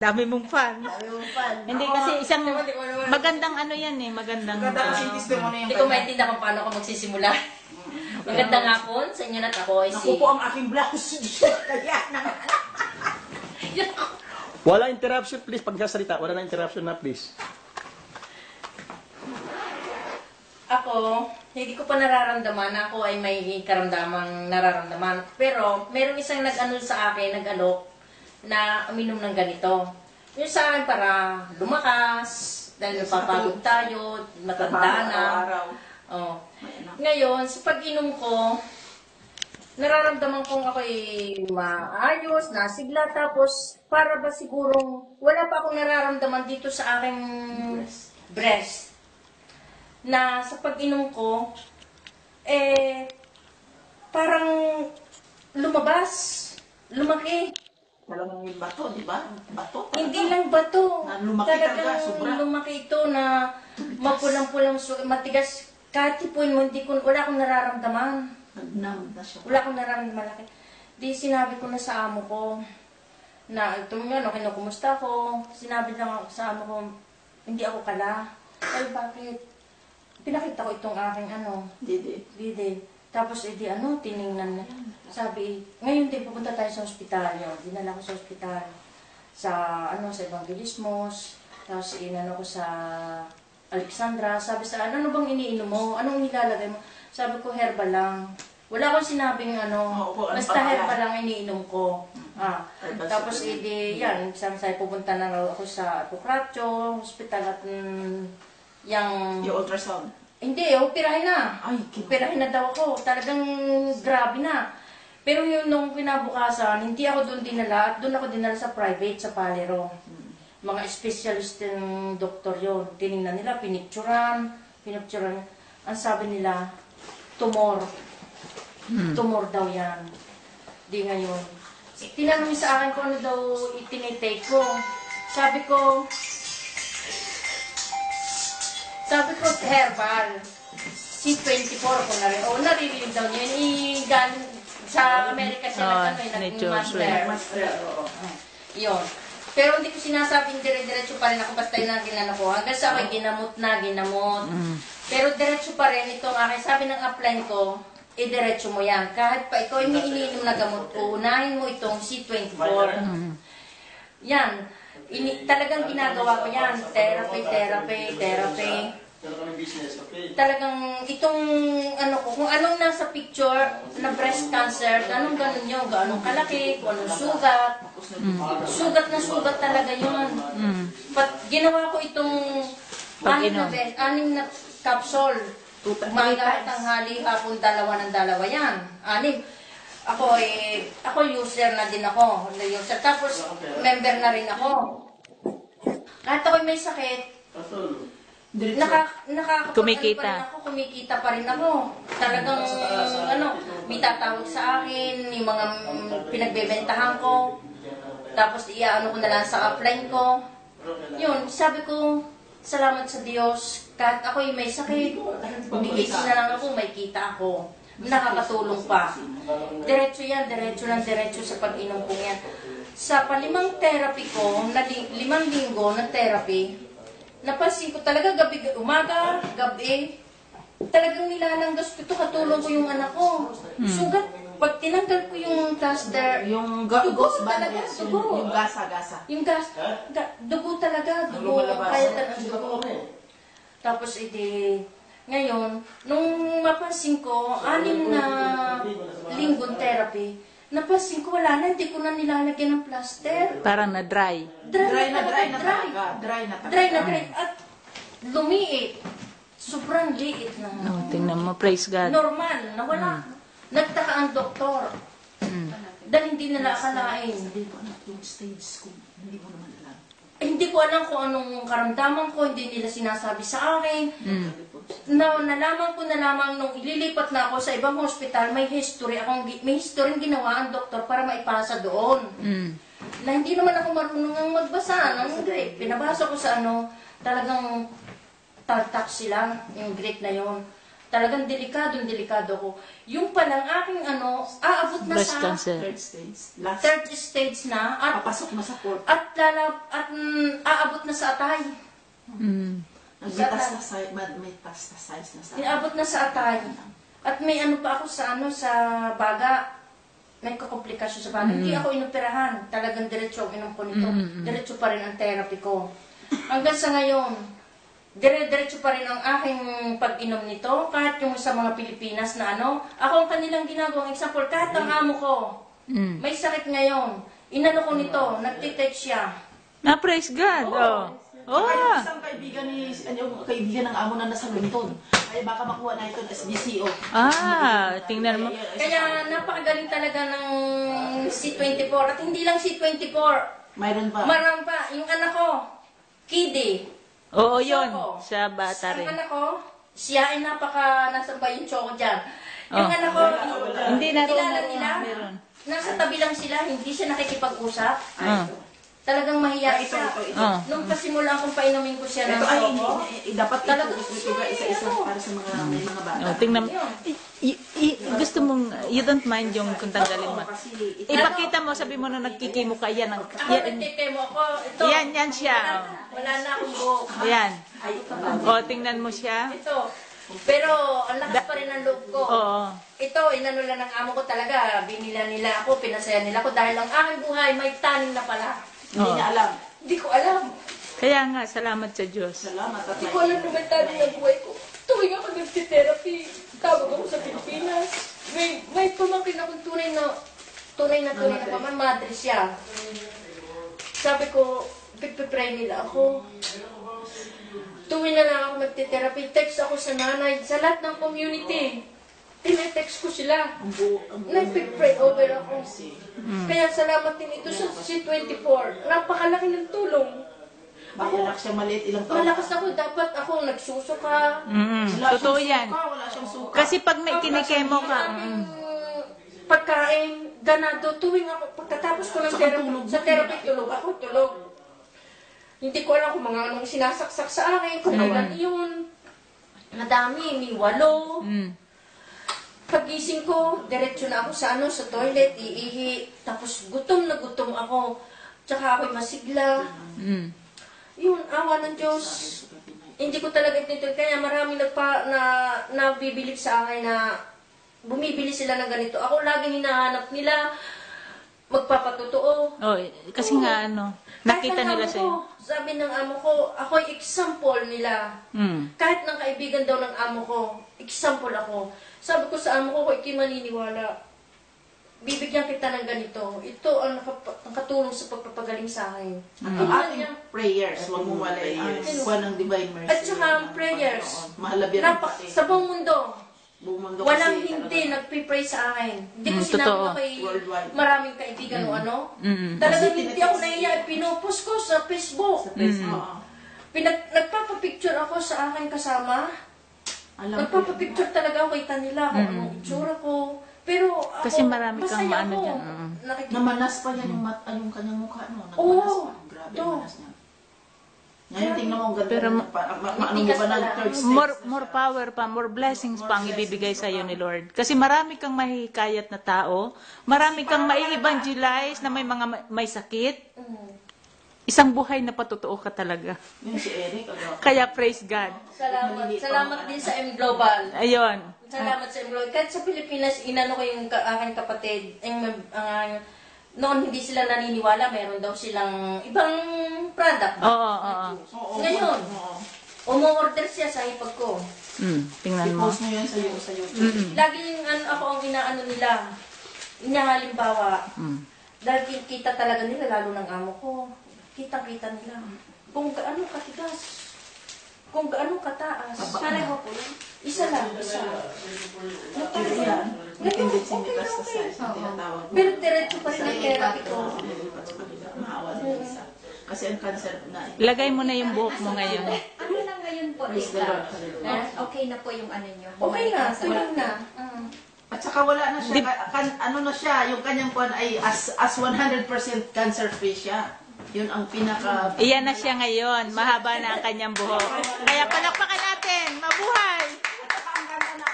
Dami mong fan. Dami mong fan. Hindi kasi isang magandang ano yan eh, magandang Hindi ko maintindihan kung paano ako magsisimula. Magandang hapon sa inyo at ako ay si... Naku po ang aking blouse. Kaya naman. Wala interruption, please. Pag sasalita, wala na interruption na, please. Ako, hindi ko pa nararamdaman. Ako ay may karamdamang nararamdaman. Pero, merong isang nag-ano sa akin, nag-alok, na uminom ng ganito. Yung sa akin para lumakas, dahil napapagod tayo, matanda na. Oh. Ngayon, sa pag-inom ko, nararamdaman kong ako ay maayos, nasigla, tapos para ba sigurong wala pa akong nararamdaman dito sa aking breast. Na sa pag-inom ko, parang lumabas, lumaki. Talagang yung bato, di ba? Bato. Hindi lang bato. Lumaki talaga, sobra. Lumaki ito na mapulang-pulang, matigas. Kahit tipuin mo, wala akong nararamdaman. Nagnam na siya. Wala akong nararamdaman malaki. Di sinabi ko na sa amo ko na ito nga, no, kinukumusta ko. Sinabi lang ako sa amo ko, hindi ako kala. Ay, bakit? Pinakita ko itong aking Didi. Tapos, tiningnan na. Sabi, ngayon din pupunta tayo sa ospital. Dinala ko sa ospital. Sa Evangelismos. Tapos, inano ko sa Alexandra. Sabi sa, ano bang iniinom mo? Anong nilalagay mo? Sabi ko, herbal lang. Wala akong sinabing basta herbal lang iniinom ko. Tapos, yan. Sabi, pupunta na raw ako sa Apocratio, hospital at yung ultrasound. Hindi, operahin na. Ay, Operahin na daw ako. Talagang grabe na. Pero yun, nung kinabukasan, hindi ako doon dinala. At doon ako dinala sa private, sa Palero. Mga specialist ng doktor yun. Tinignan nila, pinicturan. Ang sabi nila, tumor. Tumor daw yan. Di ngayon. Tinanong sa akin kung ano daw itinitake ko. Sabi ko, herbal. C24 ko na rin. Naririnig daw niya. Sa Amerika siya nag-master. Yun. Pero hindi ko sinasabing dire-diretso pa rin ako basta yung naging ko. Hanggang sa ako'y ginamot. Pero diretso pa rin itong akin. Sabi ng upline ko, diretso mo yan. Kahit pa ikaw yung iniinom na gamot ko, unahin mo itong C24. Yan. Talagang ginagawa ko yan. Therapy. Talagang itong kung anong nasa picture na breast cancer, anong ganun yun, anong kalaki, kung anong sugat. Sugat talaga yun. But ginawa ko itong 6 na capsule. Umaga, tanghali, hapon, 2 yan. 6. Ako user na din ako. Tapos member na rin ako. Kahit ako'y may sakit, kumikita pa rin ako. Talagang, may tatawag sa akin, yung mga pinagbebentahan ko. Tapos, ko na lang sa upline ko. Yun, sabi ko, salamat sa Diyos. Kahit ako'y may sakit, bigay na lang ako, may kita ako. Nakakatulong pa. Diretso sa pag-inom ko yan. Sa palimang therapy ko, 5 linggo na therapy, napansin ko talaga umaga, gabi, talagang nilalanggas ko ito, katulong ko yung anak ko. Sugat, pag tinanggal ko yung plaster, yung dugo talaga, dugo. Yung gasa. Yung dugo talaga, dugo. Kaya talaga dugo. Tapos ngayon, nung mapansin ko, 6 na linggong therapy, napansin ko wala na, hindi ko na nilalagyan ng plaster. Parang na-dry. Dry na. At lumiit. Sobrang liit na. Tingnan mo, praise God. Normal, nawala. Nagtaka ang doktor. Dahil hindi nila akalain. Hindi ko alam yung stage ko. Hindi mo naman alam. Hindi ko alam kung anong karamdaman ko. Hindi nila sinasabi sa akin. Nalaman ko na lamang nung ililipat na ako sa ibang hospital, may history ginawa ang doktor para maipasa doon. Na hindi naman ako marunong magbasa ng Greek. Pinabasa ko sa talagang tatak sila, yung Greek na yon. Talagang delikado ko. Yung palang aking aabot na Breast sa cancer. Third stage. Last. third stage na at Papasok na sa fourth. aabot na sa atay. Mm. Metastasize na sa Inaabot na sa atay. At may pa ako sa sa baga. May kakomplikasyon sa baga. Hindi ako inoperahan. Talagang diretso ang inom ko nito. Diretso pa rin ang therapy ko. Hanggang sa ngayon, diretso pa rin ang aking pag-inom nito. Kahit yung sa mga Pilipinas na ako ang kanilang ginagawang example. Kahit ang amo ko, may sakit ngayon. Inano ko nito, nagtitext siya. Na, praise God. Oh. Oh. Kaya isang kaibigan kaibigan ng amo na nasa London. Ay baka makuha na ito SBCO. Ah, tingnan mo. Kaya napakagaling talaga ng C24. At hindi lang C24. Mayroon pa. Marang pa. Yung anak ko, Kiddy. Oo, yun. Choco. Sa bata Ang rin. anak ko, siya ay nasan ba yung Choco dyan? Yung Oh. anak ko, Hindi na kilala nila, meron. nasa tabi lang sila, hindi siya nakikipag-usap. Ah. Talagang mahiya siya. Ah. Nung pasimula akong painumin ko siya ng Ito ay Choco, dapat Talagang ito isa-isa para sa mga may mga bata. Oh, tingnan mo. Gusto mong, you don't mind yung kung tanggalin mo. Kasi Ipakita mo, sabi mo na nagkikimo ka, yan. ako nagtitemo ako. Ito, Yan siya. wala na akong buhok. Yan. O, tingnan mo siya. Ito. Pero ang lakas pa rin ng loob ko. Oo. Ito, inano lang ng amo ko talaga. Binila nila ako, pinasaya nila ako dahil ang aking buhay may tanim na pala. hindi niya alam. Hindi ko alam. Kaya nga, salamat sa Diyos. Salamat at Hindi ko alam na may tanim na buhay ko. Tuwing ako nag-therapy, tawag ako sa Pilipinas. May pamangkin akong tunay na paman, madre siya. Sabi ko, pipipray nila ako. Tuwing na lang ako magte-therapy, text ako sa nanay, sa lahat ng community. Tinetext ko sila. Nagpipray over ako. Kaya salamat din ito sa C24. Napakalaki ng tulong. Baka siya maliit ilang taon. Malakas ako, dapat ako nagsusuka. Wala Totoo siyang yan. suka, wala siyang suka. Kasi pag may kinikemo ka, Pagkain, ganado, tuwing ako, pagkatapos ko ng therapy, tulog ako, tulog. Hindi ko alam kung mga anong sinasaksak sa akin, kung ilan yun. Madami, may 8. Pagising ko, diretso na ako sa sa toilet, iihi. Tapos gutom na gutom ako. Tsaka ako'y masigla. Yun, awa ng Diyos. Hindi ko talaga itinutol. Kaya maraming nabibilib sa akin na bumibili sila ng ganito. Ako laging hinahanap nila, magpapatotoo. oh, kasi nga nakita Kahit ang nila amo sa'yo. ko, sabi ng amo ko, ako'y example nila. Kahit ng kaibigan daw ng amo ko, example ako. Sabi ko sa amo ko, ikay maniniwala. Bibigyan kita ng ganito. Ito ang nakatulong sa pagpapagaling sa akin. At ang ating prayers, huwag mo walay ang kuha ng divine mercy. At saka ang prayers. Mahalabi rin pati. Sa buong mundo, Buong mundo walang kasi hindi talaga. nagpipray sa akin. Hindi ko sinabi totoo. na kay Worldwide. maraming kaibigan o Talagang hindi ako nahiya. Pinupost ko sa Facebook. Oo. Nagpapapicture ako sa aking kasama. Alam ko yun. Nagpapapicture talaga ako kay Tanila kung anong itsura ko. Pero ako, Kasi marami kang masaya maano ako. dyan. Nakikita- Namanas pa yan yung kanyang mukha, no? Nagmanas Oo. pa. Grabe, To. manas niya. Ngayon, tingnan mo, ang ganda. Pero Ano mo ba ng third stage? More power pa, more blessings pa ang ibibigay sa iyo ni Lord. Kasi marami kang mahihikayat na tao, marami kang mai-evangelize na may sakit. Isang buhay na patotoo ka talaga. Yung si Eric, Kaya praise God. Salamat din sa M Global. Ayun. Salamat sa M Global. Kahit sa Pilipinas, inano ko yung aking kapatid. Noon hindi sila naniniwala, meron daw silang ibang product. Oo. Ngayon, umu-order siya sa ipag ko. Tingnan mo. I-post mo yan sa YouTube. Laging ako ang inaano nila. Halimbawa, dahil kita talaga nila, lalo ng amo ko, kita-kita nila. Kung gaano katigas, kung gaano kataas. Pareho po yun. Isa lang, isa. Pero yan, may tendency metastasize ang tinatawag. Pero diretso pa rin ang therapy ko. Maawa din isa. Kasi ang cancer na Lagay mo na yung buhok mo ngayon. Ano na ngayon po, Praise the Lord. tita? Okay na po yung ano nyo? Okay na, tulong na. At saka wala na siya, ano na siya, yung kanyang kuwan ay as 100% cancer-free siya. Yun ang pinaka... Iyan na siya ngayon. Mahaba na ang kanyang buhok. Kaya palakpakan natin. Mabuhay! At saka ang ganda na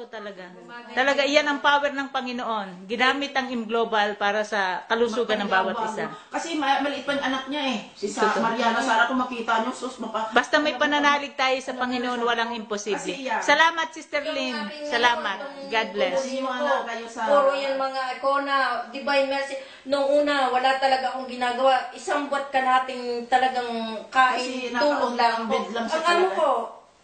Totoo talaga. Talaga, iyan ang power ng Panginoon. Ginamit ang Global para sa kalusugan ng bawat isa. Kasi maliit pa yung anak niya eh. Si Mariana Sara, kung makita niyo, sus, Basta may pananalig tayo sa Panginoon, walang imposible. Salamat, Sister Lynn. Salamat. God bless. Puro yan mga ikona, divine mercy. Noong una, wala talaga akong ginagawa. Isang buwan ka nating talagang Kasi kain, tulog lang. bed lang siya Ang ano talaga. ko,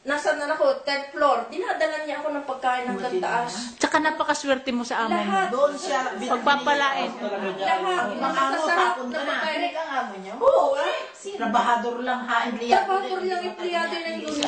nasa na ako, 10th floor, dinadala niya ako ng pagkain hanggang taas. Tsaka napakaswerte mo sa amo mo. Lahat. Doon siya. Pagpapalain. Lahat. Masasarap Masasarap na na pagkain. ang amo niya. Oo, trabahador lang ha, empleyado. Trabahador lang, empleyado ng